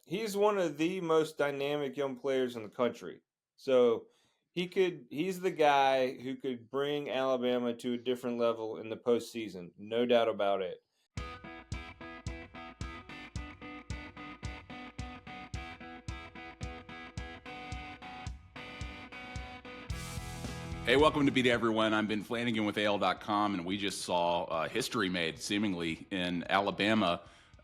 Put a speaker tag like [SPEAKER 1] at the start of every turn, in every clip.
[SPEAKER 1] he's one of the most dynamic young players in the country. So he's the guy who could bring Alabama to a different level in the postseason, no doubt about it.
[SPEAKER 2] Hey, welcome to Beat Everyone. I'm Ben Flanagan with AL.com, and we just saw history made, seemingly, in Alabama.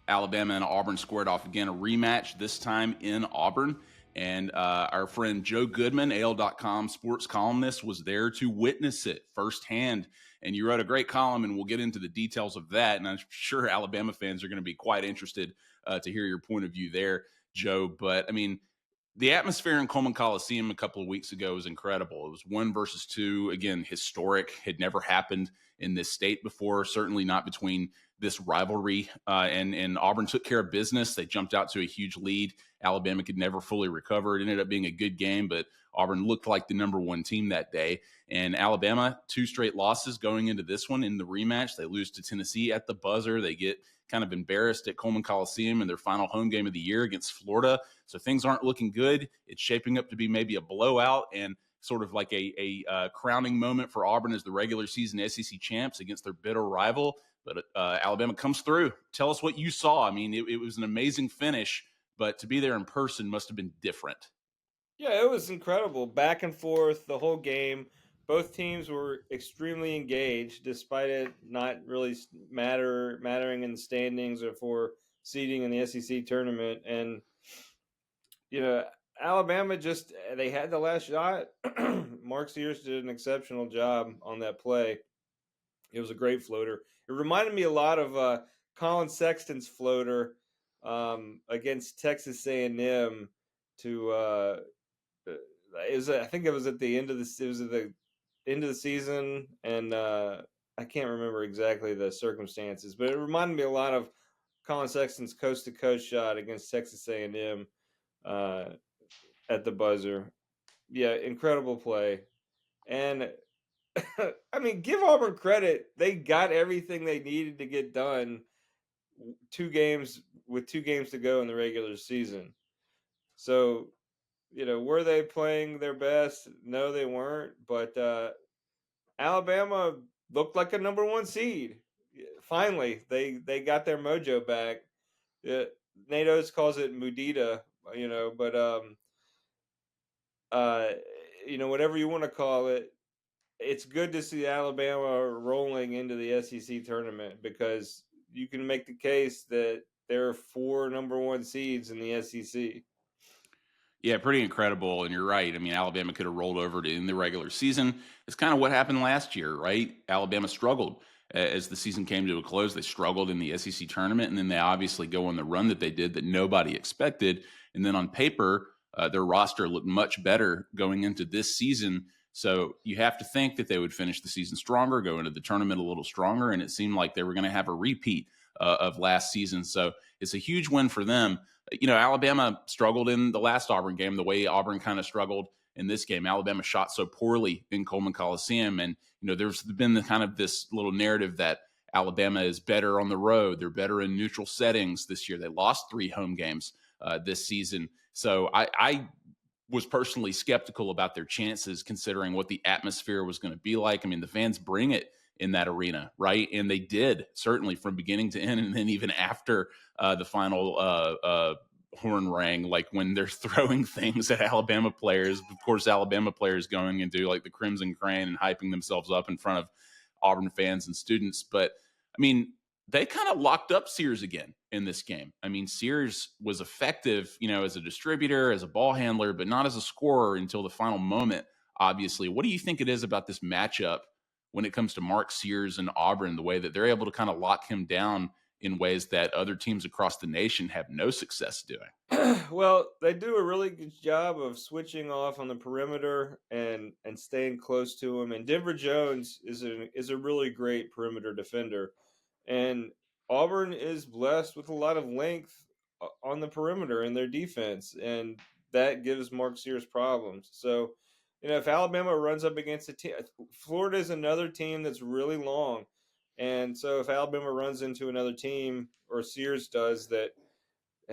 [SPEAKER 2] Alabama and Auburn squared off again, a rematch, this time in Auburn. And our friend Joe Goodman, AL.com sports columnist, was there to witness it firsthand. And you wrote a great column, and we'll get into the details of that. And I'm sure Alabama fans are going to be quite interested to hear your point of view there, Joe. But, I mean, the atmosphere in Coleman Coliseum a couple of weeks ago was incredible. It was 1-2, again, historic. Had never happened in this state before, certainly not between this rivalry. And Auburn took care of business. They jumped out to a huge lead. Alabama could never fully recover. It ended up being a good game, but Auburn looked like the number one team that day. And Alabama, 2 straight losses going into this one in the rematch. They lose to Tennessee at the buzzer. They get kind of embarrassed at Coleman Coliseum in their final home game of the year against Florida. So things aren't looking good. It's shaping up to be maybe a blowout and sort of like a crowning moment for Auburn as the regular season SEC champs against their bitter rival. But Alabama comes through. Tell us what you saw. I mean, it was an amazing finish, but to be there in person must have been different.
[SPEAKER 1] Yeah, it was incredible. Back and forth the whole game. Both teams were extremely engaged, despite it not really mattering in the standings or for seeding in the SEC tournament. And Alabama just they had the last shot. Mark Sears did an exceptional job on that play. It was a great floater. It reminded me a lot of Colin Sexton's floater against Texas A&M to I think it was at the end of the season, and I can't remember exactly the circumstances, but it reminded me a lot of Colin Sexton's coast to coast shot against Texas A&M at the buzzer. Yeah, incredible play, and I mean, give Auburn credit; they got everything they needed to get done. 2 games to go in the regular season, so were they playing their best? No, they weren't. But Alabama looked like a number one seed. Finally, they got their mojo back. Nate Oats calls it Mudita, but uh, whatever you want to call it, it's good to see Alabama rolling into the SEC tournament because you can make the case that there are 4 number one seeds in the SEC.
[SPEAKER 2] Yeah, pretty incredible. And you're right. I mean, Alabama could have rolled over to in the regular season. It's kind of what happened last year, right? Alabama struggled as the season came to a close. They struggled in the SEC tournament, and then they obviously go on the run that they did that nobody expected. And then on paper, their roster looked much better going into this season. So you have to think that they would finish the season stronger, go into the tournament a little stronger, and it seemed like they were going to have a repeat of last season. So it's a huge win for them. Alabama struggled in the last Auburn game the way Auburn kind of struggled in this game. Alabama shot so poorly in Coleman Coliseum. And, there's been the kind of this little narrative that Alabama is better on the road. They're better in neutral settings this year. They lost 3 home games this season. So I was personally skeptical about their chances considering what the atmosphere was going to be like. I mean, the fans bring it in that arena, right? And they did, certainly from beginning to end. And then even after the final horn rang, like when they're throwing things at Alabama players, of course, Alabama players going and do like the Crimson Crane and hyping themselves up in front of Auburn fans and students. But I mean, they kind of locked up Sears again in this game. I mean, Sears was effective, as a distributor, as a ball handler, but not as a scorer until the final moment, obviously. What do you think it is about this matchup when it comes to Mark Sears and Auburn, the way that they're able to kind of lock him down in ways that other teams across the nation have no success doing?
[SPEAKER 1] Well, they do a really good job of switching off on the perimeter and staying close to him. And Denver Jones is a really great perimeter defender, and Auburn is blessed with a lot of length on the perimeter in their defense, and that gives Mark Sears problems. So, if Alabama runs up against a team, Florida is another team that's really long, and so if Alabama runs into another team or Sears does that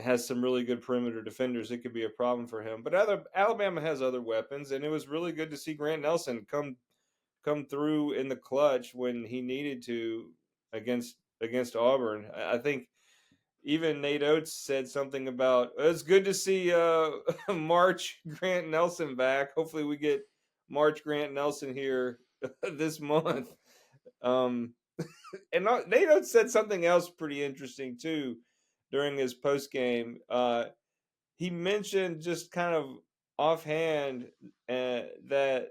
[SPEAKER 1] has some really good perimeter defenders, it could be a problem for him. But Alabama has other weapons, and it was really good to see Grant Nelson come through in the clutch when he needed to against Auburn. I think even Nate Oats said something about it's good to see March Grant Nelson back. Hopefully, we get March Grant Nelson here this month. Um, and Nate Oats said something else pretty interesting too during his post game. He mentioned just kind of offhand that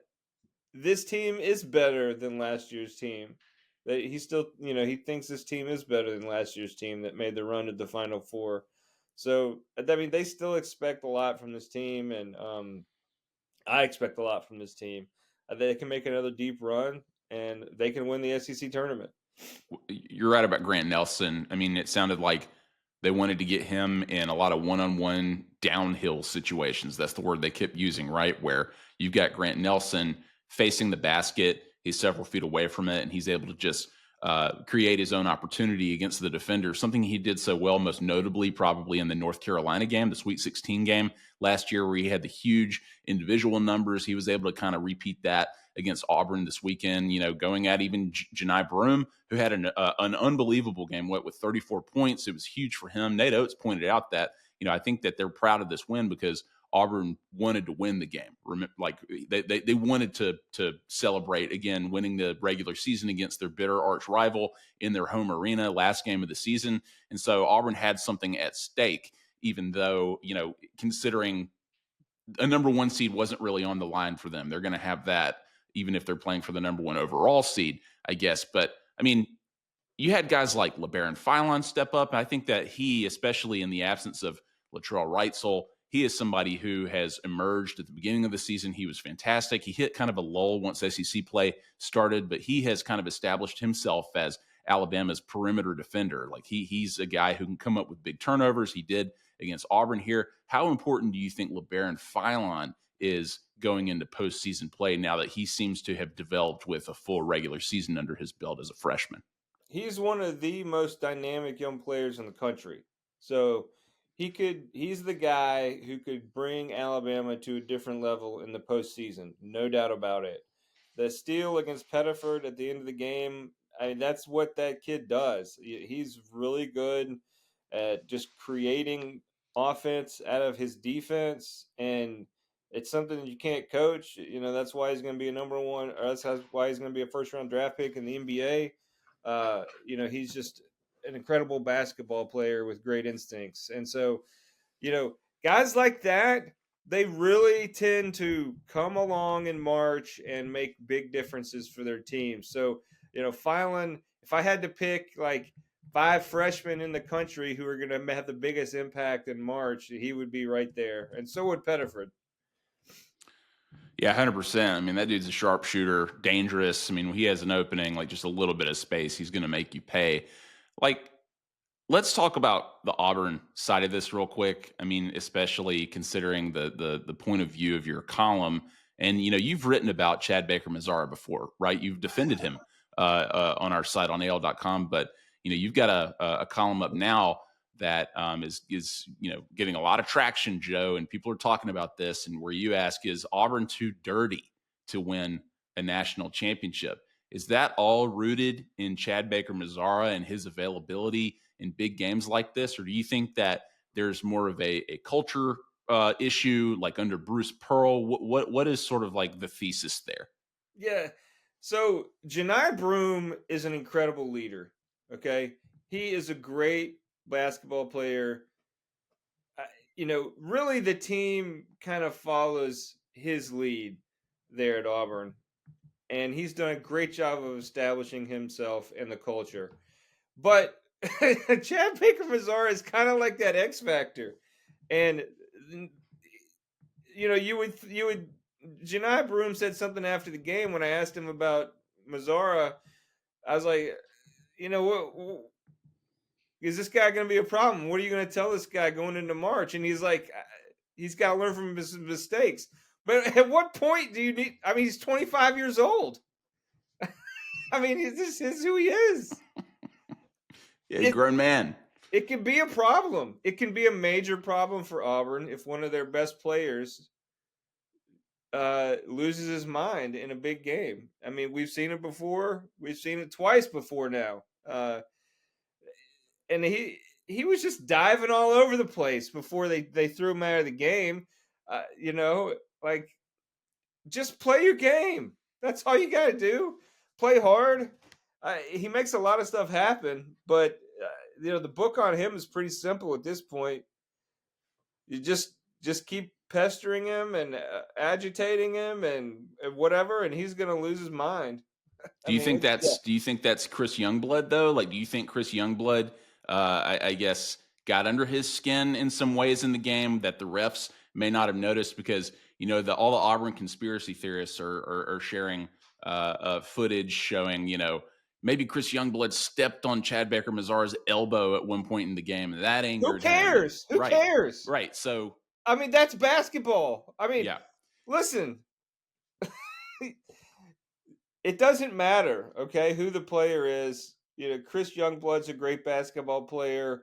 [SPEAKER 1] this team is better than last year's team. That he still, he thinks this team is better than last year's team that made the run to the Final Four. So, I mean, they still expect a lot from this team, and I expect a lot from this team. They can make another deep run, and they can win the SEC tournament.
[SPEAKER 2] You're right about Grant Nelson. I mean, it sounded like they wanted to get him in a lot of one-on-one downhill situations. That's the word they kept using, right? Where you've got Grant Nelson facing the basket, he's several feet away from it, and he's able to just create his own opportunity against the defender. Something he did so well, most notably probably in the North Carolina game, the Sweet 16 game last year, where he had the huge individual numbers. He was able to kind of repeat that against Auburn this weekend, going at even Janai Broome, who had an unbelievable game, with 34 points. It was huge for him. Nate Oats pointed out that, I think that they're proud of this win because Auburn wanted to win the game. Like they wanted to celebrate again, winning the regular season against their bitter arch rival in their home arena, last game of the season. And so Auburn had something at stake, even though, considering a number one seed wasn't really on the line for them. They're going to have that even if they're playing for the number one overall seed, I guess. But I mean, you had guys like LeBaron Philon step up. I think that he, especially in the absence of Latrell Wrightsell, he is somebody who has emerged at the beginning of the season. He was fantastic. He hit kind of a lull once SEC play started, but he has kind of established himself as Alabama's perimeter defender. Like he's a guy who can come up with big turnovers. He did against Auburn here. How important do you think LeBaron Philon is going into postseason play now that he seems to have developed with a full regular season under his belt as a freshman?
[SPEAKER 1] He's one of the most dynamic young players in the country. So he's the guy who could bring Alabama to a different level in the postseason, no doubt about it. The steal against Pettiford at the end of the game, I mean, that's what that kid does. He's really good at just creating offense out of his defense, and it's something that you can't coach. That's why he's going to be a number one, or that's why he's going to be a first round draft pick in the NBA. He's just an incredible basketball player with great instincts. And so, guys like that, they really tend to come along in March and make big differences for their team. So, Philon, if I had to pick like 5 freshmen in the country who are going to have the biggest impact in March, he would be right there. And so would Pettiford.
[SPEAKER 2] Yeah, 100%. I mean, that dude's a sharpshooter, dangerous. I mean, when he has an opening, like just a little bit of space, he's going to make you pay. Like, let's talk about the Auburn side of this real quick. I mean, especially considering the point of view of your column. And, you've written about Chad Baker-Mazara before, right? You've defended him on our site on AL.com. But, you've got a column up now that is getting a lot of traction, Joe, and people are talking about this. And where you ask, is Auburn too dirty to win a national championship? Is that all rooted in Chad Baker-Mazara and his availability in big games like this, or do you think that there's more of a culture issue, like under Bruce Pearl? What is sort of like the thesis there?
[SPEAKER 1] Yeah. So Janai Broome is an incredible leader. Okay. He is a great basketball player. Really the team kind of follows his lead there at Auburn. And he's done a great job of establishing himself in the culture. But Chad Baker-Mazara is kind of like that X factor. And you would Janai Broome said something after the game when I asked him about Mazara. I was like, what is this guy going to be a problem? What are you going to tell this guy going into March? And he's like, he's got to learn from his mistakes. But at what point do you need? I mean, he's 25 years old. I mean, this is who he is.
[SPEAKER 2] Yeah, grown man.
[SPEAKER 1] it can be a problem. It can be a major problem for Auburn if one of their best players loses his mind in a big game. I mean, we've seen it before. We've seen it twice before now. And he was just diving all over the place before they threw him out of the game. You know, like just play your game. That's all you got to do. Play hard. He makes a lot of stuff happen, but the book on him is pretty simple at this point. You just keep pestering him and agitating him and whatever, and he's gonna lose his mind. I mean,
[SPEAKER 2] Do you think that's Chris Youngblood though? Like, do you think Chris Youngblood, I guess, got under his skin in some ways in the game that the refs may not have noticed? Because all the Auburn conspiracy theorists are sharing footage showing maybe Chris Youngblood stepped on Chad Baker Mazara's elbow at one point in the game, and that
[SPEAKER 1] who
[SPEAKER 2] angered him.
[SPEAKER 1] cares? Who cares?
[SPEAKER 2] Right. So
[SPEAKER 1] I mean, that's basketball. I mean,
[SPEAKER 2] yeah,
[SPEAKER 1] listen, it doesn't matter, okay, who the player is. Chris Youngblood's a great basketball player,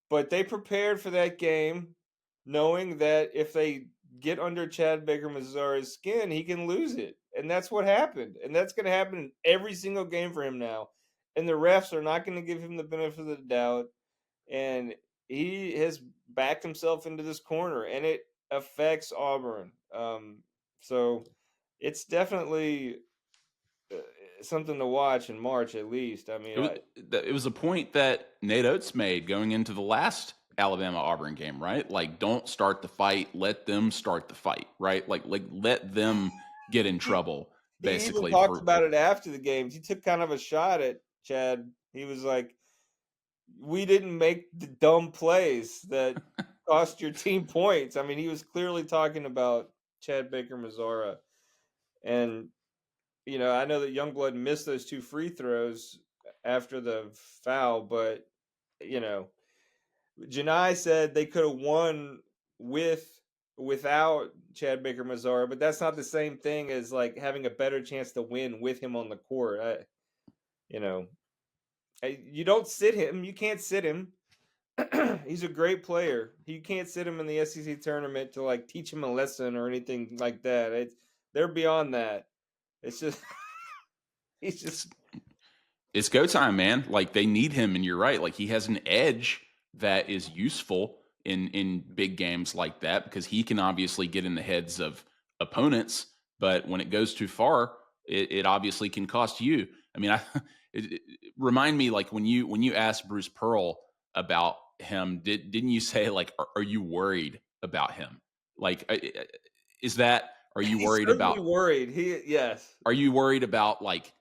[SPEAKER 1] but they prepared for that game knowing that if they get under Chad Baker Mazara's skin, he can lose it. And that's what happened. And that's going to happen in every single game for him now. And the refs are not going to give him the benefit of the doubt. And he has backed himself into this corner, and it affects Auburn. So it's definitely something to watch in March, at least. I mean,
[SPEAKER 2] it was a point that Nate Oats made going into the last Alabama Auburn game, right? Like, don't start the fight, let them start the fight, right? Like let them get in trouble.
[SPEAKER 1] He
[SPEAKER 2] Basically,
[SPEAKER 1] even talked about it after the games. He took kind of a shot at Chad. He was like, "We didn't make the dumb plays that cost your team points." I mean, he was clearly talking about Chad Baker Mazara, and I know that Youngblood missed those two free throws after the foul, but Janai said they could have won without Chad Baker Mazara, but that's not the same thing as like having a better chance to win with him on the court. You don't sit him. You can't sit him. He's a great player. You can't sit him in the SEC tournament to like teach him a lesson or anything like that. They're beyond that. It's just
[SPEAKER 2] it's go time, man. Like, they need him, and you're right. Like, he has an edge that is useful in big games like that, because he can obviously get in the heads of opponents, but when it goes too far, it obviously can cost you. I mean, remind me, like, when you asked Bruce Pearl about him, didn't you say, like, are you worried about him? Like, are you worried about
[SPEAKER 1] worried? Yes.
[SPEAKER 2] Are you worried about, like,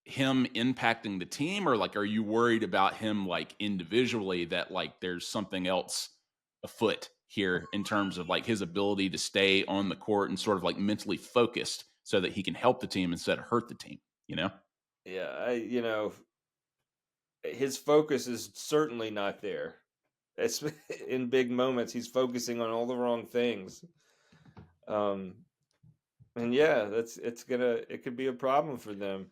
[SPEAKER 2] him impacting the team, or like, are you worried about him, like, individually, that like there's something else afoot here in terms of like his ability to stay on the court and sort of like mentally focused so that he can help the team instead of hurt the team?
[SPEAKER 1] Yeah, his focus is certainly not there. It's in big moments he's focusing on all the wrong things. And yeah, it could be a problem for them.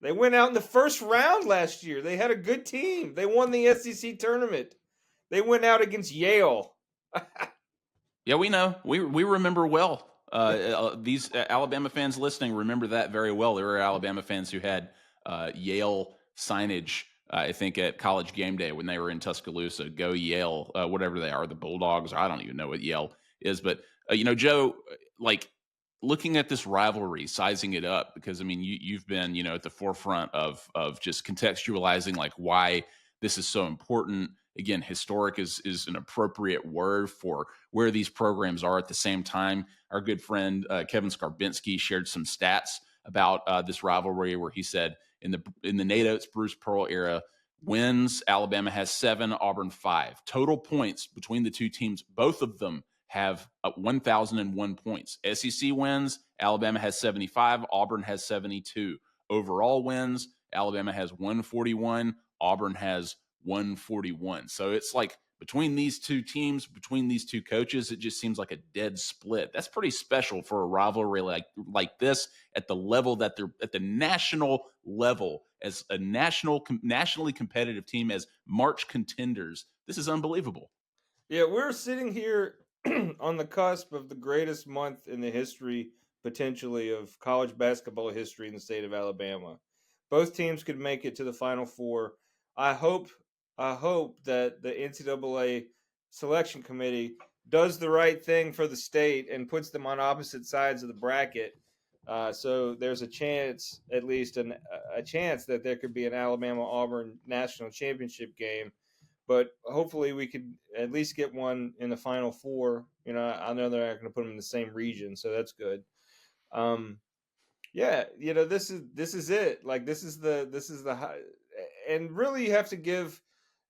[SPEAKER 1] They went out in the first round last year. They had a good team. They won the SEC tournament. They went out against Yale.
[SPEAKER 2] Yeah, we know. We remember well. These Alabama fans listening remember that very well. There were Alabama fans who had Yale signage, I think, at College Game Day when they were in Tuscaloosa. Go Yale, whatever they are, the Bulldogs. I don't even know what Yale is. But, Joe, like, looking at this rivalry, sizing it up, because I mean, you've been, at the forefront of just contextualizing like why this is so important. Again, historic is an appropriate word for where these programs are at the same time. Our good friend Kevin Skarbinski shared some stats about this rivalry, where he said in the Nate Oats Bruce Pearl era, wins Alabama has 7, Auburn 5. Total points between the two teams, both of them have 1,001 points. SEC wins, Alabama has 75, Auburn has 72. Overall wins, Alabama has 141, Auburn has 141. So it's like, between these two teams, between these two coaches, it just seems like a dead split. That's pretty special for a rivalry like this, at the level that they're at, the national level as a nationally competitive team, as March contenders. This is unbelievable.
[SPEAKER 1] Yeah, we're sitting here on the cusp of the greatest month in the history, potentially, of college basketball history in the state of Alabama. Both teams could make it to the Final Four. I hope, I hope that the NCAA selection committee does the right thing for the state and puts them on opposite sides of the bracket. So there's a chance, at least a chance, that there could be an Alabama Auburn national championship game, but hopefully we could at least get one in the Final Four. I know they're not going to put them in the same region, so that's good. Um, yeah, this is it. Like this is the high, and really you have to give,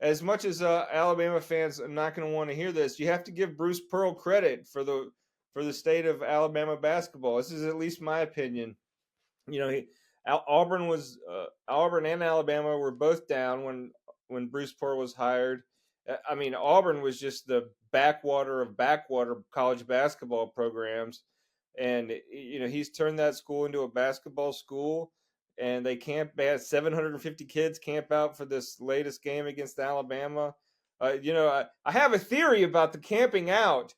[SPEAKER 1] as much as Alabama fans are not going to want to hear this, you have to give Bruce Pearl credit for the state of Alabama basketball. This is at least my opinion. Auburn and Alabama were both down when Bruce Pearl was hired. I mean, Auburn was just the backwater of backwater college basketball programs, and he's turned that school into a basketball school. And they had 750 kids camp out for this latest game against Alabama. I have a theory about the camping out.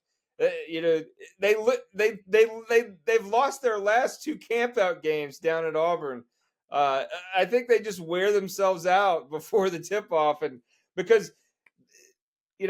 [SPEAKER 1] You know, they've lost their last two camp out games down at Auburn. I think they just wear themselves out before the tip off, and because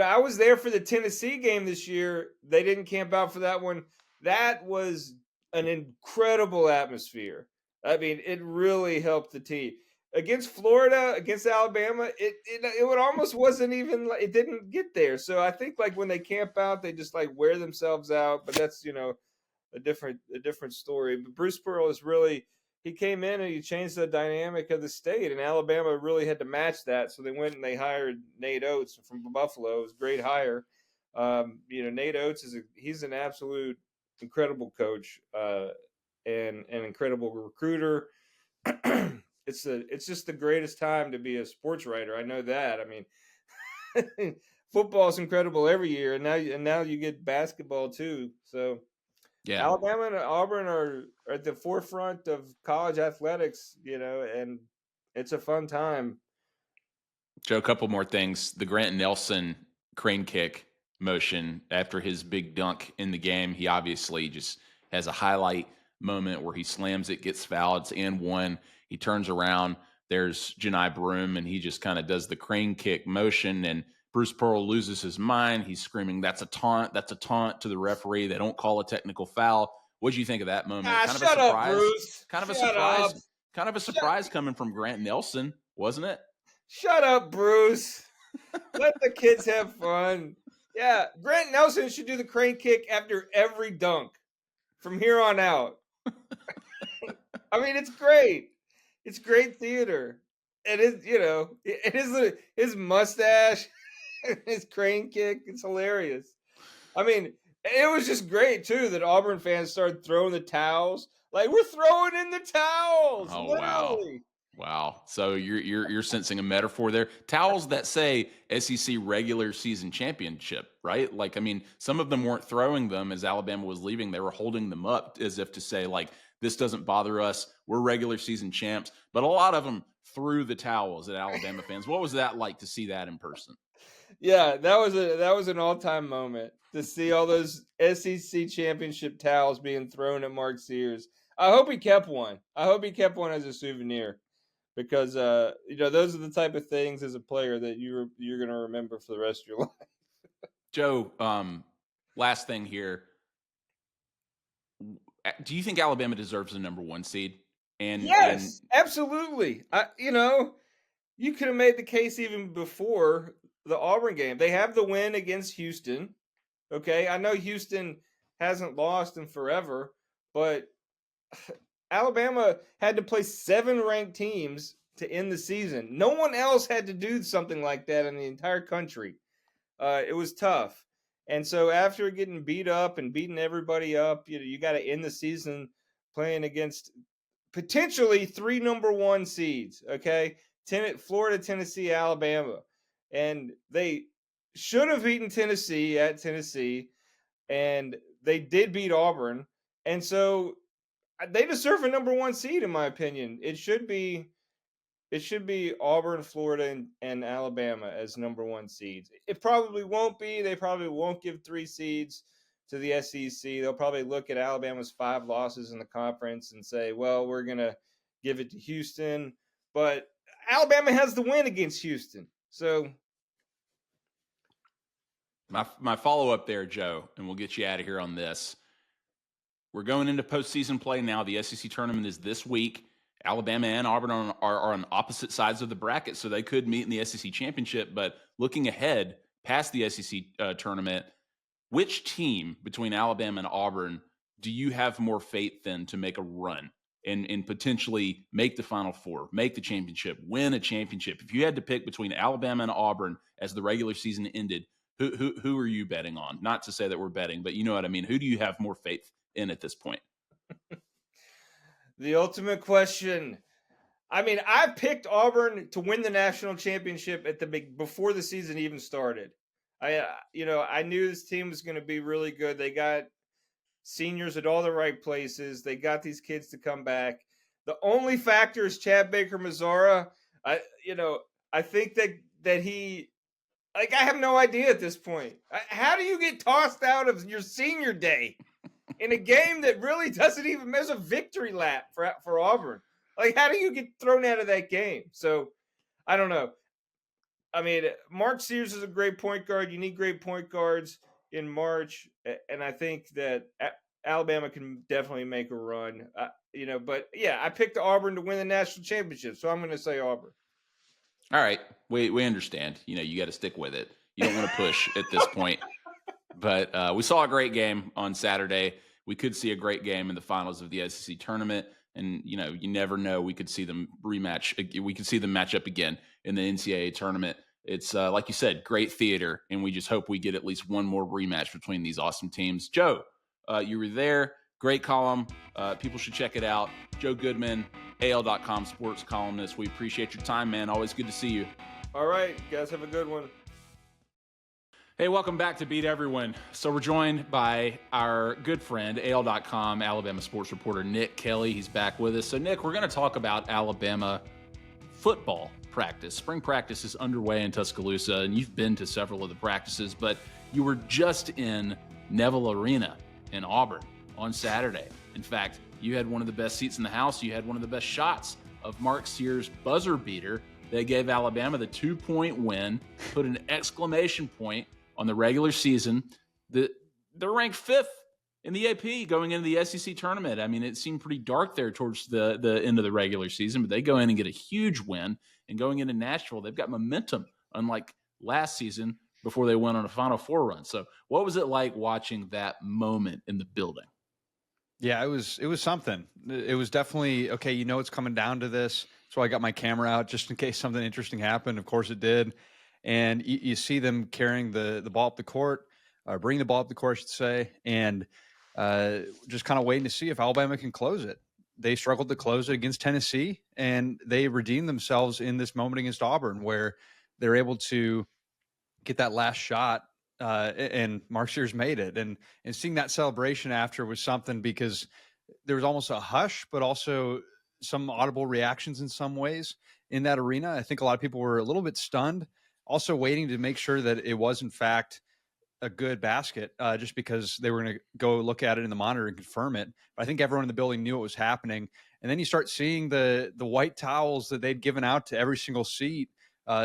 [SPEAKER 1] I was there for the Tennessee game this year. They didn't camp out for that one. That was an incredible atmosphere. I mean, it really helped the team. Against Florida, against Alabama, it would almost wasn't even, it didn't get there. So I think like when they camp out, they just like wear themselves out. But that's a different story. But Bruce Pearl is really, he came in and he changed the dynamic of the state, and Alabama really had to match that. So they went and they hired Nate Oats from Buffalo. It was a great hire. Nate Oats he's an absolute incredible coach, and an incredible recruiter. It's just the greatest time to be a sports writer. I know that. I mean, football is incredible every year, and now you get basketball too. So
[SPEAKER 2] Yeah.
[SPEAKER 1] Alabama and Auburn are at the forefront of college athletics, and it's a fun time.
[SPEAKER 2] Joe, a couple more things. The Grant Nelson crane kick motion after his big dunk in the game, he obviously just has a highlight moment where he slams it, gets fouled, it's and one. He turns around, there's Janai Broom, and he just kind of does the crane kick motion, and Bruce Pearl loses his mind. He's screaming, "That's a taunt! That's a taunt!" to the referee. They don't call a technical foul. What do you think of that moment? Kind of a
[SPEAKER 1] Shut up,
[SPEAKER 2] surprise.
[SPEAKER 1] Bruce.
[SPEAKER 2] Kind of a
[SPEAKER 1] Shut up.
[SPEAKER 2] surprise. Kind of a surprise coming from Grant Nelson, wasn't it?
[SPEAKER 1] Shut up, Bruce. Let the kids have fun. Yeah, Grant Nelson should do the crane kick after every dunk from here on out. I mean, it's great. It's great theater. It is, it is his mustache, his crane kick. It's hilarious. I mean, it was just great too that Auburn fans started throwing the towels. Like, we're throwing in the towels,
[SPEAKER 2] Oh wow.
[SPEAKER 1] literally.
[SPEAKER 2] Wow. So you're sensing a metaphor there. Towels that say SEC regular season championship, right? Like, I mean, some of them weren't throwing them as Alabama was leaving. They were holding them up as if to say, like, this doesn't bother us. We're regular season champs. But a lot of them threw the towels at Alabama fans. What was that like to see that in person?
[SPEAKER 1] Yeah, that was an all-time moment to see all those SEC championship towels being thrown at Mark Sears. I hope he kept one. I hope he kept one as a souvenir, because those are the type of things as a player that you're going to remember for the rest of your life.
[SPEAKER 2] Joe, last thing here. Do you think Alabama deserves the number one seed? And
[SPEAKER 1] Yes, absolutely. You could have made the case even before the Auburn game. They have the win against Houston. Okay, I know Houston hasn't lost in forever, but Alabama had to play 7 ranked teams to end the season. No one else had to do something like that in the entire country. It was tough. And so after getting beat up and beating everybody up, you got to end the season playing against potentially 3 number 1 seeds, okay? Florida, Tennessee, Alabama. And they should have beaten Tennessee at Tennessee, and they did beat Auburn. And so they deserve a number 1 seed, in my opinion. It should be It should be Auburn, Florida, and Alabama as number 1 seeds. It probably won't be. They probably won't give 3 seeds to the SEC. They'll probably look at Alabama's 5 losses in the conference and say, well, we're going to give it to Houston. But Alabama has the win against Houston. So
[SPEAKER 2] My follow up there, Joe, and we'll get you out of here on this. We're going into postseason play now. The SEC tournament is this week. Alabama and Auburn are on opposite sides of the bracket, so they could meet in the SEC championship. But looking ahead past the SEC tournament, which team between Alabama and Auburn do you have more faith in to make a run and potentially make the Final Four, make the championship, win a championship? If you had to pick between Alabama and Auburn as the regular season ended, who are you betting on? Not to say that we're betting, but you know what I mean. Who do you have more faith in at this point?
[SPEAKER 1] the ultimate question. I mean, I picked Auburn to win the national championship at the before the season even started. I knew this team was going to be really good. They got seniors at all the right places. They got these kids to come back. The only factor is Chad Baker Mazzara. I think that he, like, I have no idea at this point. How do you get tossed out of your senior day in a game that really doesn't even, there's a victory lap for Auburn? Like, how do you get thrown out of that game? So, I don't know. I mean, Mark Sears is a great point guard. You need great point guards in March, and I think that Alabama can definitely make a run. But yeah, I picked Auburn to win the national championship, so I'm going to say Auburn.
[SPEAKER 2] All right, we understand. You got to stick with it. You don't want to push at this point. But we saw a great game on Saturday. We could see a great game in the finals of the SEC tournament. And, you never know. We could see them rematch. We could see them match up again in the NCAA tournament. It's, like you said, great theater. And we just hope we get at least one more rematch between these awesome teams. Joe, you were there. Great column. People should check it out. Joe Goodman, AL.com sports columnist. We appreciate your time, man. Always good to see you.
[SPEAKER 1] All right. You guys have a good one.
[SPEAKER 2] Hey, welcome back to Beat Everyone. So we're joined by our good friend, AL.com Alabama sports reporter Nick Kelly. He's back with us. So, Nick, we're going to talk about Alabama football practice. Spring practice is underway in Tuscaloosa, and you've been to several of the practices, but you were just in Neville Arena in Auburn on Saturday. In fact, you had one of the best seats in the house. You had one of the best shots of Mark Sears' buzzer beater that gave Alabama the 2-point win, put an exclamation point on the regular season. They're ranked 5th in the AP going into the SEC tournament. I mean, it seemed pretty dark there towards the end of the regular season, but they go in and get a huge win. And going into Nashville, they've got momentum, unlike last season before they went on a Final Four run. So what was it like watching that moment in the building?
[SPEAKER 3] Yeah, it was something. It was definitely, okay, it's coming down to this. So I got my camera out just in case something interesting happened. Of course it did. And you see them carrying the ball up the court, bring the ball up the court, I should say, and just kind of waiting to see if Alabama can close it. They struggled to close it against Tennessee, and they redeemed themselves in this moment against Auburn, where they're able to get that last shot, and Mark Sears made it. And seeing that celebration after was something, because there was almost a hush, but also some audible reactions in some ways in that arena. I think a lot of people were a little bit stunned, also waiting to make sure that it was in fact a good basket, just because they were going to go look at it in the monitor and confirm it. But I think everyone in the building knew it was happening. And then you start seeing the white towels that they'd given out to every single seat,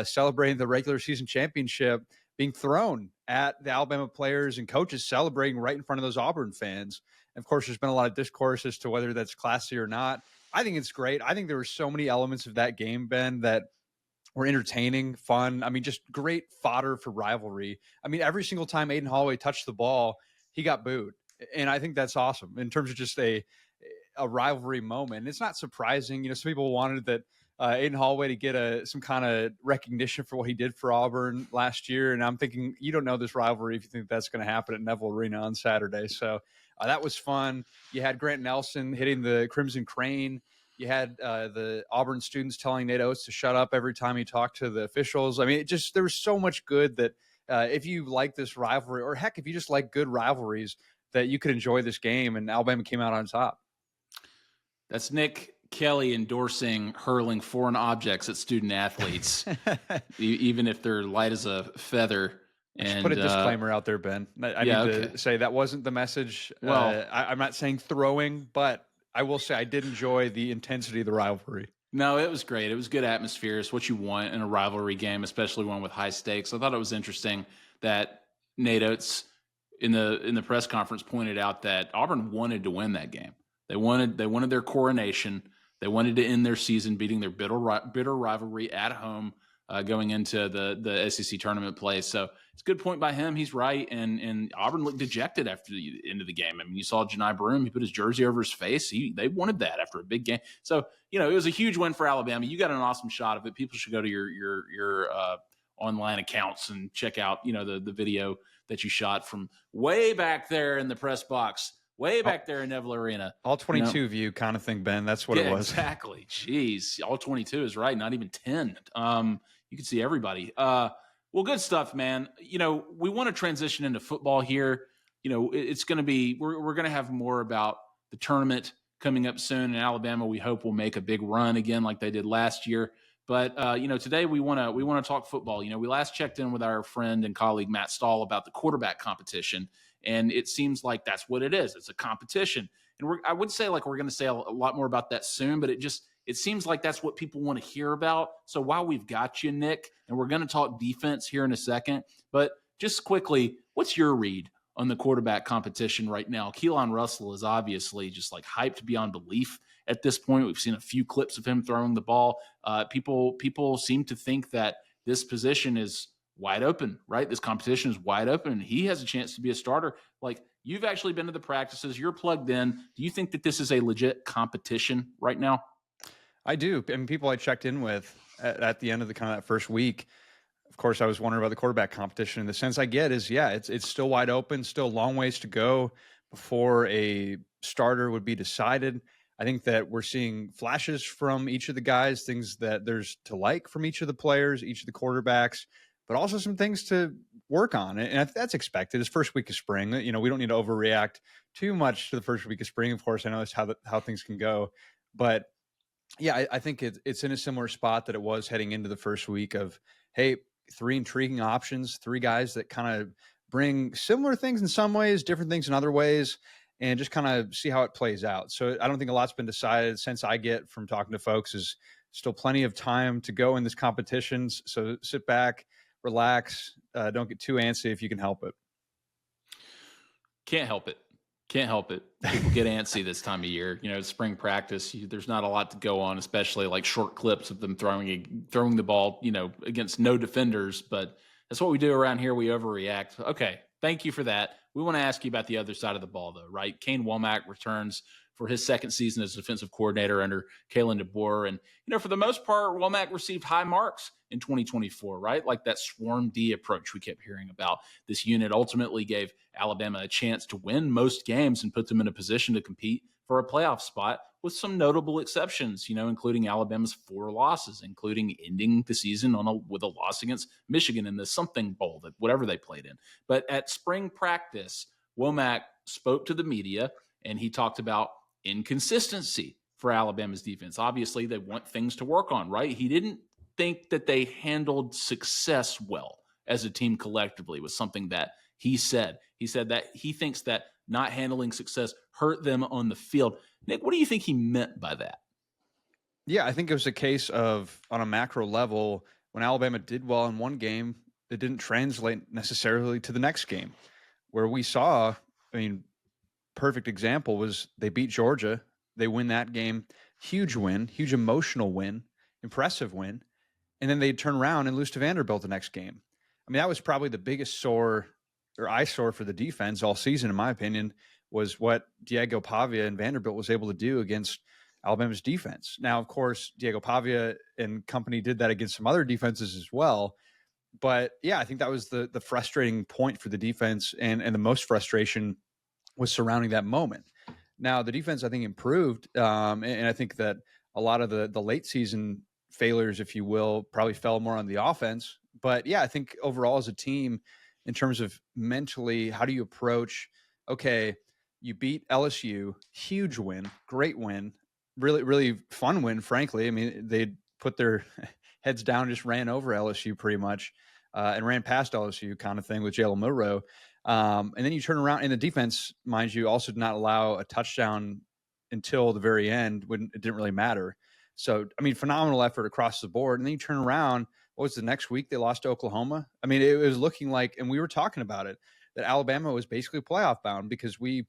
[SPEAKER 3] celebrating the regular season championship, being thrown at the Alabama players and coaches, celebrating right in front of those Auburn fans. And of course, there's been a lot of discourse as to whether that's classy or not. I think it's great. I think there were so many elements of that game, Ben, that were entertaining, fun. I mean, just great fodder for rivalry. I mean, every single time Aiden Holloway touched the ball, he got booed. And I think that's awesome in terms of just a rivalry moment. And it's not surprising. Some people wanted that Aiden Holloway to get some kind of recognition for what he did for Auburn last year. And I'm thinking, you don't know this rivalry if you think that's going to happen at Neville Arena on Saturday. So that was fun. You had Grant Nelson hitting the Crimson Crane. You had the Auburn students telling Nate Oats to shut up every time he talked to the officials. I mean, there was so much good that if you like this rivalry, or heck, if you just like good rivalries, that you could enjoy this game, and Alabama came out on top.
[SPEAKER 2] That's Nick Kelly endorsing hurling foreign objects at student athletes, even if they're light as a feather.
[SPEAKER 3] I should put a disclaimer out there, Ben. I need to say that wasn't the message.
[SPEAKER 2] Well,
[SPEAKER 3] I'm not saying throwing, but I will say I did enjoy the intensity of the rivalry.
[SPEAKER 2] No, it was great. It was good atmosphere. It's what you want in a rivalry game, especially one with high stakes. I thought it was interesting that Nate Oats in the press conference pointed out that Auburn wanted to win that game. They wanted their coronation. They wanted to end their season beating their bitter rivalry at home, going into the SEC tournament play. So it's a good point by him. He's right. And Auburn looked dejected after the end of the game. I mean, you saw Janai Broome. He put his jersey over his face. They wanted that after a big game. So, it was a huge win for Alabama. You got an awesome shot of it. People should go to your online accounts and check out, the video that you shot from way back there in the press box, way back there in Neville Arena.
[SPEAKER 3] All 22 view kind of thing, Ben. That's what it was.
[SPEAKER 2] Exactly. Jeez. All 22 is right. Not even 10. You can see everybody. Well, good stuff, man. We want to transition into football here. It's going to be, we're going to have more about the tournament coming up soon in Alabama. We hope will make a big run again like they did last year. But today we want to talk football. We last checked in with our friend and colleague Matt Stahl about the quarterback competition, and it seems like that's what it is. It's a competition, and I would say we're going to say a lot more about that soon. But it seems like that's what people want to hear about. So while we've got you, Nick, and we're going to talk defense here in a second, but just quickly, what's your read on the quarterback competition right now? Keelan Russell is obviously just hyped beyond belief at this point. We've seen a few clips of him throwing the ball. People seem to think that this position is wide open, right? This competition is wide open, and he has a chance to be a starter. You've actually been to the practices. You're plugged in. Do you think that this is a legit competition right now?
[SPEAKER 3] I do. I mean, people I checked in with at the end of that first week, of course, I was wondering about the quarterback competition. And the sense I get is, it's still wide open, still a long ways to go before a starter would be decided. I think that we're seeing flashes from each of the guys, things that there's to like from each of the players, each of the quarterbacks, but also some things to work on. And that's expected. It's first week of spring. We don't need to overreact too much to the first week of spring. Of course, I know that's how things can go. But yeah, I think it's in a similar spot that it was heading into the first week of, hey, 3 intriguing options, 3 guys that kind of bring similar things in some ways, different things in other ways, and just kind of see how it plays out. So I don't think a lot's been decided. Sense I get from talking to folks is still plenty of time to go in this competitions. So sit back, relax, don't get too antsy if you can help it.
[SPEAKER 2] Can't help it. People get antsy this time of year. Spring practice, there's not a lot to go on, especially short clips of them throwing the ball, against no defenders. But that's what we do around here. We overreact. Okay, thank you for that. We want to ask you about the other side of the ball, though, right? Kane Womack returns for his second season as defensive coordinator under Kalen DeBoer. And, for the most part, Womack received high marks in 2024, right? That Swarm D approach we kept hearing about. This unit ultimately gave Alabama a chance to win most games and put them in a position to compete for a playoff spot, with some notable exceptions, including Alabama's 4 losses, including ending the season with a loss against Michigan in the something bowl, whatever they played in. But at spring practice, Womack spoke to the media, and he talked about inconsistency for Alabama's defense. Obviously, they want things to work on, right? He didn't think that they handled success well as a team collectively, was something that he said. He said that he thinks that not handling success hurt them on the field. Nick, what do you think he meant by that?
[SPEAKER 3] Yeah, I think it was a case of, on a macro level, when Alabama did well in one game, it didn't translate necessarily to the next game, where we saw, perfect example was they beat Georgia. They win that game. Huge win, huge emotional win, impressive win. And then they turn around and lose to Vanderbilt the next game. That was probably the biggest eyesore for the defense all season, in my opinion, was what Diego Pavia and Vanderbilt was able to do against Alabama's defense. Now, of course, Diego Pavia and company did that against some other defenses as well. But yeah, I think that was the frustrating point for the defense, and the most frustration was surrounding that moment. Now, the defense, I think, improved, and I think that a lot of the late season failures, if you will, probably fell more on the offense. But yeah, I think overall as a team, in terms of mentally, how do you approach, okay, you beat LSU, huge win, great win. really, really fun win, frankly. I mean, they put their heads down, just ran over LSU pretty much, and ran past LSU kind of thing with Jalen Milroe. And then you turn around, and the defense, mind you, also did not allow a touchdown until the very end when it didn't really matter. So, I mean, phenomenal effort across the board. And then you turn around, what was the next week? They lost to Oklahoma. I mean, it was looking like, and we were talking about it, that Alabama was basically playoff bound because we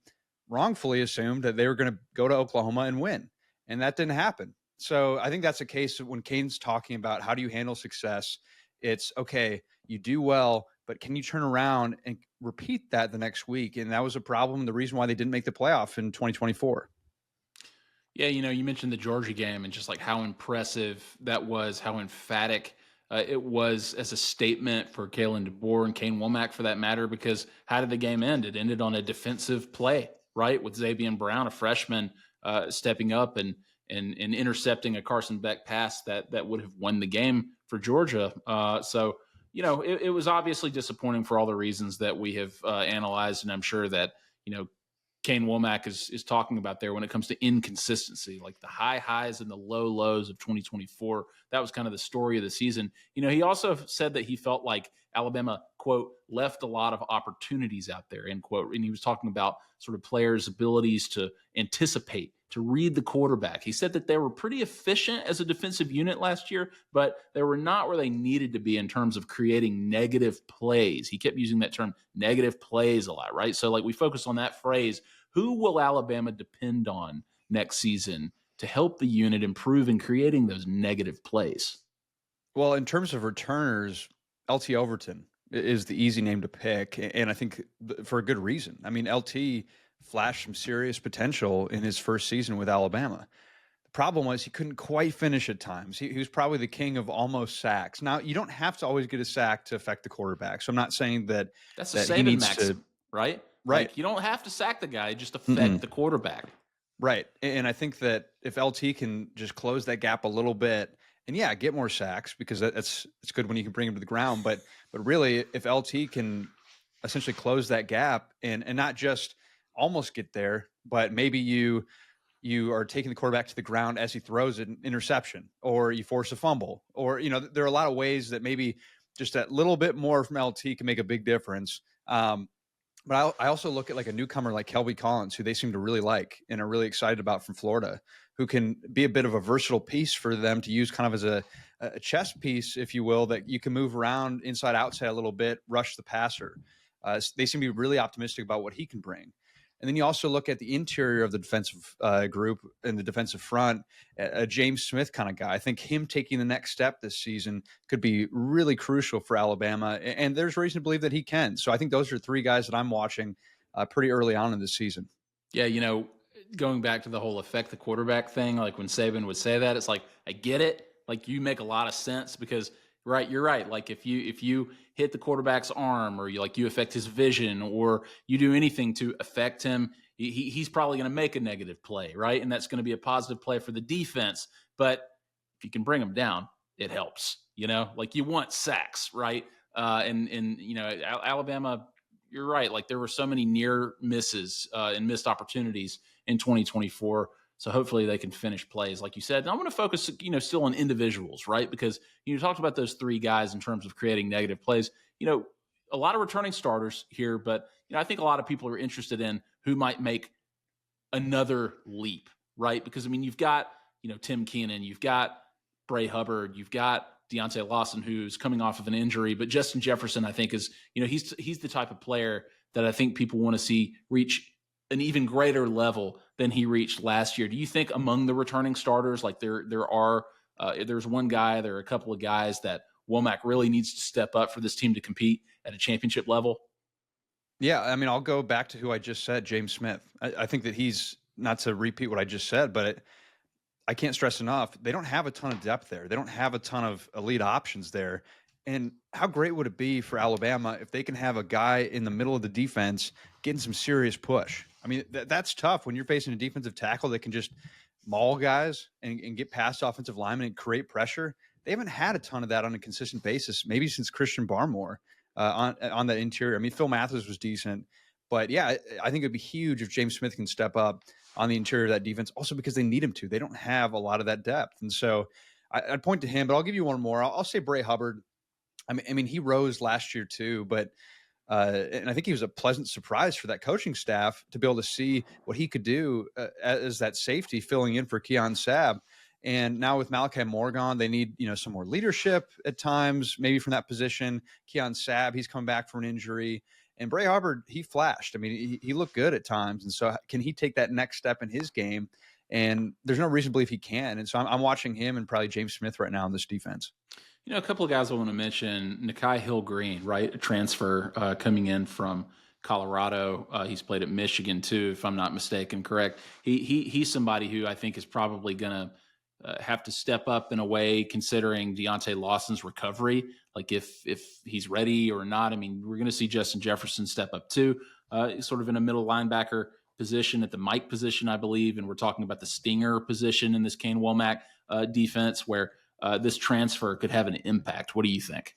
[SPEAKER 3] wrongfully assumed that they were going to go to Oklahoma and win. And that didn't happen. So I think that's a case of when Kane's talking about how do you handle success, it's okay, you do well, but can you turn around and repeat that the next week? And that was a problem. The reason why they didn't make the playoff in 2024.
[SPEAKER 4] Yeah, you mentioned the Georgia game and just like how impressive that was, how emphatic it was as a statement for Kalen DeBoer and Kane Womack for that matter, because how did the game end? It ended on a defensive play, right? With Xavier Brown, a freshman, stepping up and intercepting a Carson Beck pass that would have won the game for Georgia. So, it was obviously disappointing for all the reasons that we have analyzed. And I'm sure that, Kane Womack is talking about there when it comes to inconsistency, like the high highs and the low lows of 2024. That was kind of the story of the season. He also said that he felt like Alabama, quote, left a lot of opportunities out there, end quote. And he was talking about sort of players' abilities to anticipate, to read the quarterback. He said that they were pretty efficient as a defensive unit last year, but they were not where they needed to be in terms of creating negative plays. He kept using that term, negative plays, a lot, right? So like we focus on that phrase. Who will Alabama depend on next season to help the unit improve in creating those negative plays?
[SPEAKER 3] Well, in terms of returners, LT Overton is the easy name to pick. And I think for a good reason. I mean, LT flashed some serious potential in his first season with Alabama. The problem was he couldn't quite finish at times. He was probably the king of almost sacks. Now, you don't have to always get a sack to affect the quarterback. So I'm not saying that
[SPEAKER 4] that's a
[SPEAKER 3] he
[SPEAKER 4] Saban
[SPEAKER 3] needs
[SPEAKER 4] maxim,
[SPEAKER 3] to,
[SPEAKER 4] right?
[SPEAKER 3] right.
[SPEAKER 4] Like you don't have to sack the guy, just affect the quarterback.
[SPEAKER 3] Right. And I think that if LT can just close that gap a little bit and get more sacks because it's good when you can bring him to the ground. But really, if LT can essentially close that gap and not just almost get there, but maybe you are taking the quarterback to the ground as he throws an interception or you force a fumble or, there are a lot of ways that maybe just that little bit more from LT can make a big difference. But I also look at like a newcomer like Kelby Collins, who they seem to really like and are really excited about from Florida, who can be a bit of a versatile piece for them to use kind of as a chess piece, if you will, that you can move around inside, outside a little bit, rush the passer. They seem to be really optimistic about what he can bring. And then you also look at the interior of the defensive group and the defensive front, a James Smith kind of guy. I think him taking the next step this season could be really crucial for Alabama. And there's reason to believe that he can. So I think those are three guys that I'm watching pretty early on in this season.
[SPEAKER 4] Yeah, going back to the whole affect the quarterback thing, like when Saban would say that, it's like, I get it. Like you make a lot of sense because you're right. Like if you hit the quarterback's arm or you affect his vision or you do anything to affect him, he's probably going to make a negative play, right? And that's going to be a positive play for the defense. But if you can bring him down, it helps. Like you want sacks, right? Alabama, you're right. Like there were so many near misses and missed opportunities in 2024. So hopefully they can finish plays, like you said. And I'm going to focus, still on individuals, right? Because you talked about those three guys in terms of creating negative plays. A lot of returning starters here, but I think a lot of people are interested in who might make another leap, right? Because you've got Tim Keenan, you've got Bray Hubbard, you've got Deontay Lawson, who's coming off of an injury, but Justin Jefferson, I think, is he's the type of player that I think people want to see reach an even greater level than he reached last year. Do you think among the returning starters, like there's one guy, there are a couple of guys that Womack really needs to step up for this team to compete at a championship level?
[SPEAKER 3] Yeah, I'll go back to who I just said, James Smith. I think that he's, not to repeat what I just said, but I can't stress enough, they don't have a ton of depth there. They don't have a ton of elite options there. And how great would it be for Alabama if they can have a guy in the middle of the defense getting some serious push? That's tough when you're facing a defensive tackle that can just maul guys and get past offensive linemen and create pressure. They haven't had a ton of that on a consistent basis, maybe since Christian Barmore on that interior. Phil Mathis was decent. But, yeah, I think it'd be huge if James Smith can step up. on the interior of that defense, also because they need him to. They don't have a lot of that depth. And so I'd point to him, but I'll give you one more. I'll say Bray Hubbard. I mean, he rose last year too, but and I think he was a pleasant surprise for that coaching staff to be able to see what he could do as that safety filling in for Keon Sabb. And now with Malachi Morgan, they need, some more leadership at times, maybe from that position. Keon Sabb, he's coming back from an injury. And Bray Hubbard, he flashed. I mean, he looked good at times. And so can he take that next step in his game? And there's no reason to believe he can. And so I'm watching him and probably James Smith right now in this defense.
[SPEAKER 4] A couple of guys I want to mention, Nikai Hill-Green, right? A transfer coming in from Colorado. He's played at Michigan too, if I'm not mistaken, correct? He's somebody who I think is probably going to have to step up in a way, considering Deontay Lawson's recovery, like if he's ready or not. I mean, we're going to see Justin Jefferson step up too, sort of in a middle linebacker position at the Mike position, I believe. And we're talking about the stinger position in this Kane Womack defense where this transfer could have an impact. What do you think?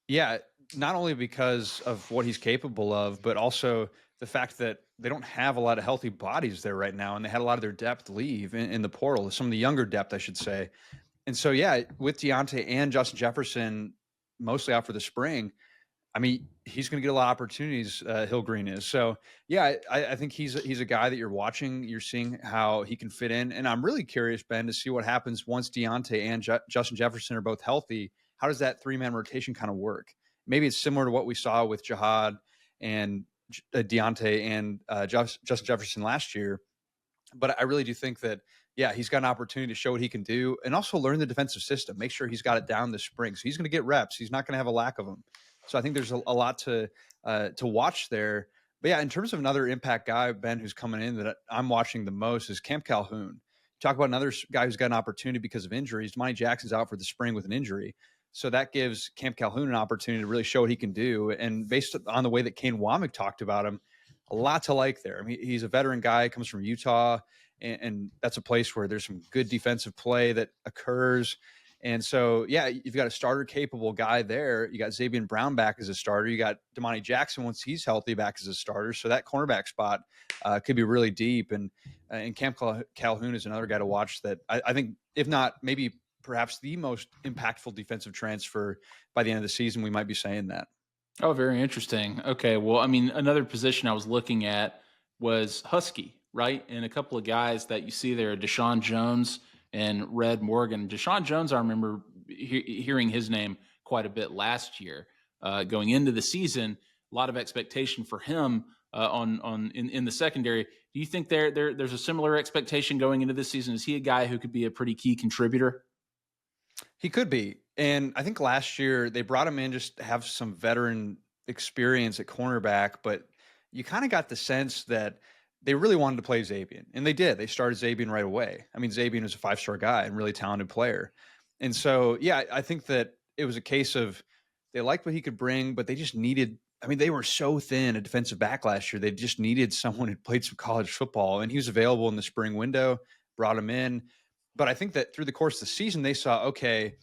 [SPEAKER 3] Yeah, not only because of what he's capable of, but also the fact that they don't have a lot of healthy bodies there right now, and they had a lot of their depth leave in the portal, some of the younger depth, I should say. And so, yeah, with Deontay and Justin Jefferson mostly out for the spring, I mean, he's going to get a lot of opportunities, Hill-Green is. So, yeah, I think he's a guy that you're watching. You're seeing how he can fit in. And I'm really curious, Ben, to see what happens once Deontay and Justin Jefferson are both healthy. How does that three-man rotation kind of work? Maybe it's similar to what we saw with Jihad and Deontay and Justin Jefferson last year. But I really do think that, yeah, he's got an opportunity to show what he can do and also learn the defensive system, make sure he's got it down this spring. So he's going to get reps. He's not going to have a lack of them. So I think there's a lot to watch there. But yeah, in terms of another impact guy, Ben, who's coming in that I'm watching the most is Cam Calhoun. Talk about another guy who's got an opportunity because of injuries. Monty Jackson's out for the spring with an injury. So that gives Cam Calhoun an opportunity to really show what he can do. And based on the way that Kane Womack talked about him, a lot to like there. I mean, he's a veteran guy, comes from Utah, and that's a place where there's some good defensive play that occurs. And so, yeah, you've got a starter capable guy there. You got Xavier Brown back as a starter. You got Damani Jackson once he's healthy back as a starter. So that cornerback spot could be really deep. And Cam Calhoun is another guy to watch that I think, if not maybe perhaps the most impactful defensive transfer by the end of the season, we might be saying that.
[SPEAKER 4] Oh, very interesting. Okay. Well, I mean, another position I was looking at was Husky, right? And a couple of guys that you see there, Deshaun Jones and Red Morgan. Deshaun Jones, I remember hearing his name quite a bit last year. Going into the season, a lot of expectation for him in the secondary. Do you think there's a similar expectation going into this season? Is he a guy who could be a pretty key contributor?
[SPEAKER 3] He could be. And I think last year they brought him in just to have some veteran experience at cornerback, but you kind of got the sense that they really wanted to play Xavier. And they did. They started Xavier right away. I mean, Xavier was a 5-star guy and really talented player. And so, yeah, I think that it was a case of they liked what he could bring, but they just needed, I mean, they were so thin at defensive back last year. They just needed someone who played some college football. And he was available in the spring window, brought him in. But I think that through the course of the season, they saw, okay,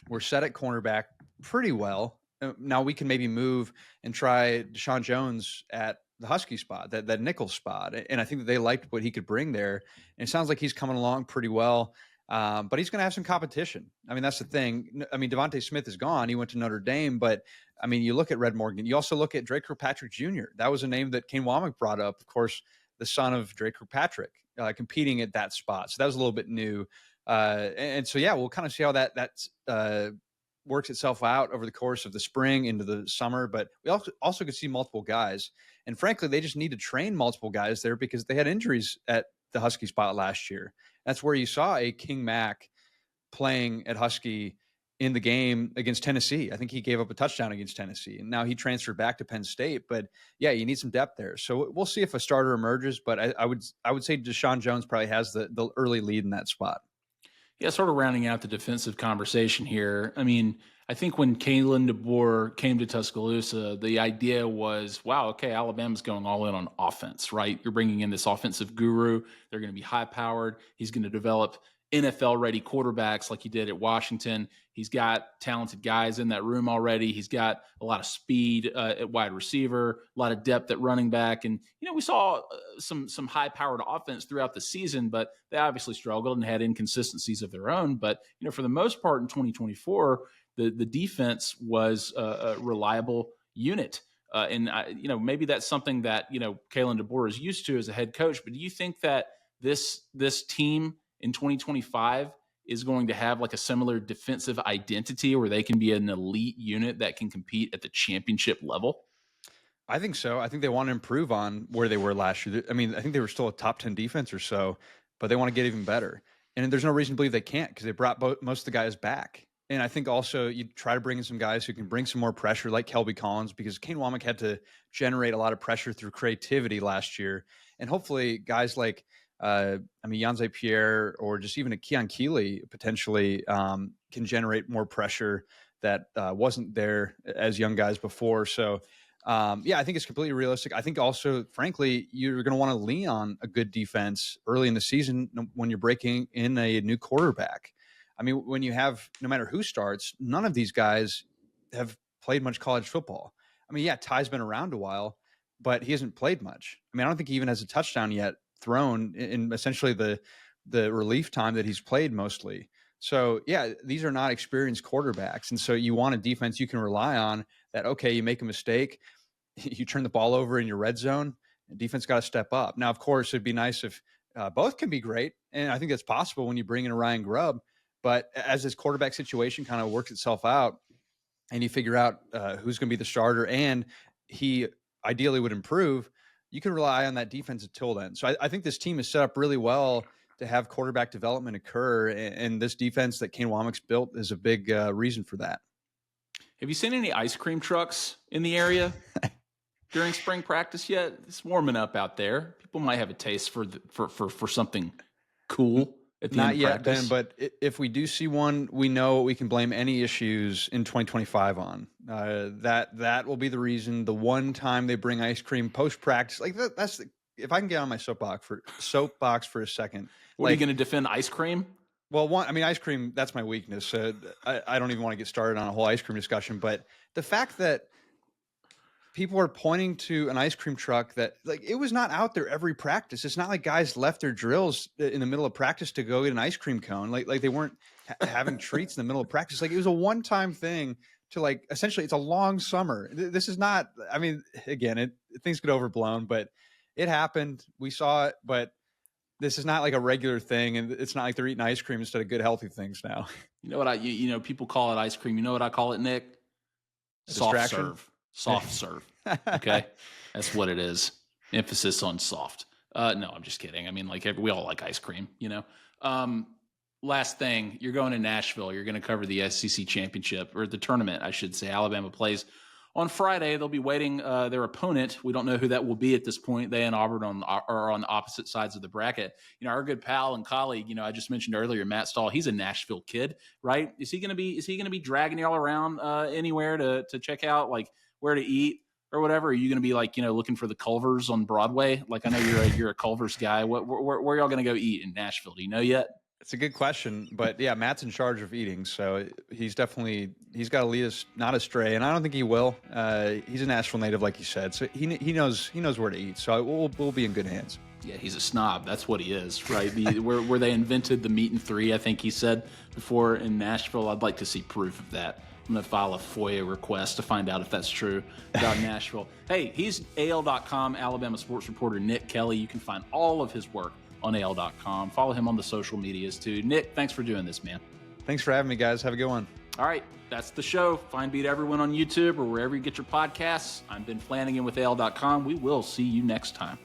[SPEAKER 3] we're set at cornerback pretty well. Now we can maybe move and try Deshaun Jones at the Husky spot, that nickel spot. And I think that they liked what he could bring there. And it sounds like he's coming along pretty well. But he's going to have some competition. I mean, that's the thing. I mean, Devontae Smith is gone. He went to Notre Dame. But, I mean, you look at Red Morgan. You also look at Drake Kirkpatrick Jr. That was a name that Kane Womack brought up, of course, the son of Drake Kirkpatrick, competing at that spot. So that was a little bit new. And so, yeah, we'll kind of see how that works itself out over the course of the spring into the summer. But we also could see multiple guys. And frankly, they just need to train multiple guys there because they had injuries at the Husky spot last year. That's where you saw a King Mack playing at Husky in the game against Tennessee. I think he gave up a touchdown against Tennessee, and now he transferred back to Penn State. But yeah, you need some depth there. So we'll see if a starter emerges. But I would say Deshaun Jones probably has the early lead in that spot.
[SPEAKER 4] Yeah, sort of rounding out the defensive conversation here. I mean, I think when Kalen DeBoer came to Tuscaloosa, the idea was, wow, okay, Alabama's going all in on offense, right? You're bringing in this offensive guru. They're going to be high-powered. He's going to develop NFL-ready quarterbacks like he did at Washington. He's got talented guys in that room already. He's got a lot of speed at wide receiver, a lot of depth at running back. And, we saw some high-powered offense throughout the season, but they obviously struggled and had inconsistencies of their own. But, for the most part in 2024, the defense was a reliable unit. And maybe that's something that, Kalen DeBoer is used to as a head coach. But do you think that this team in 2025 is going to have like a similar defensive identity where they can be an elite unit that can compete at the championship level?
[SPEAKER 3] I think so. I think they want to improve on where they were last year. I mean, I think they were still a top 10 defense or so, but they want to get even better. And there's no reason to believe they can't, because they brought most of the guys back. And I think also you try to bring in some guys who can bring some more pressure, like Kelby Collins, because Kane Womack had to generate a lot of pressure through creativity last year. And hopefully guys like, Yanze Pierre or just even a Keon Keeley potentially can generate more pressure that wasn't there as young guys before. So, I think it's completely realistic. I think also, frankly, you're going to want to lean on a good defense early in the season when you're breaking in a new quarterback. I mean, when you have, no matter who starts, none of these guys have played much college football. I mean, Ty's been around a while, but he hasn't played much. I mean, I don't think he even has a touchdown yet thrown in essentially the relief time that he's played mostly. So these are not experienced quarterbacks. And so you want a defense you can rely on that, okay, you make a mistake, you turn the ball over in your red zone, the defense got to step up. Now, of course, it'd be nice if both can be great. And I think that's possible when you bring in a Ryan Grubb. But as this quarterback situation kind of works itself out and you figure out who's going to be the starter and he ideally would improve, you can rely on that defense until then. So I think this team is set up really well to have quarterback development occur. And this defense that Kane Womack's built is a big reason for that.
[SPEAKER 4] Have you seen any ice cream trucks in the area during spring practice yet? It's warming up out there. People might have a taste for something cool.
[SPEAKER 3] Not yet, Ben, but if we do see one, we know we can blame any issues in 2025 on. That will be the reason. The one time they bring ice cream post practice, like that's if I can get on my soapbox for a second.
[SPEAKER 4] What, are you going to defend ice cream?
[SPEAKER 3] Well, ice cream, that's my weakness. I don't even want to get started on a whole ice cream discussion. But the fact that people are pointing to an ice cream truck that, like, it was not out there every practice. It's not like guys left their drills in the middle of practice to go get an ice cream cone. Like they weren't having treats in the middle of practice. Like, it was a one-time thing to, like, essentially it's a long summer. This is not, I mean, again, things get overblown, but it happened. We saw it, but this is not like a regular thing. And it's not like they're eating ice cream instead of good, healthy things now.
[SPEAKER 4] You know what people call it ice cream. You know what I call it, Nick? Soft serve. Soft serve. Okay. That's what it is. Emphasis on soft. No, I'm just kidding. I mean, like, we all like ice cream, Last thing, you're going to Nashville. You're going to cover the SEC championship, or the tournament, I should say. Alabama plays on Friday. They'll be waiting their opponent. We don't know who that will be at this point. They and Auburn are on the opposite sides of the bracket. Our good pal and colleague, I just mentioned earlier, Matt Stahl, he's a Nashville kid, right? Is he going to be dragging y'all around anywhere to check out, like, where to eat or whatever? Are you going to be, like, looking for the Culvers on Broadway? Like, I know you're a Culvers guy. Where are y'all going to go eat in Nashville? Do you know yet?
[SPEAKER 3] It's a good question, but yeah, Matt's in charge of eating, so he's got to lead us not astray, and I don't think he will. He's a Nashville native, like you said, so he knows where to eat. So we'll be in good hands.
[SPEAKER 4] Yeah, he's a snob. That's what he is, right? Where they invented the meat and three, I think he said before, in Nashville. I'd like to see proof of that. I'm going to file a FOIA request to find out if that's true about Nashville. Hey, he's AL.com Alabama sports reporter Nick Kelly. You can find all of his work on AL.com. Follow him on the social medias too. Nick, thanks for doing this, man.
[SPEAKER 3] Thanks for having me, guys. Have a good one.
[SPEAKER 4] All right, that's the show. Find Beat Everyone on YouTube or wherever you get your podcasts. I'm Ben Flanagan with AL.com. We will see you next time.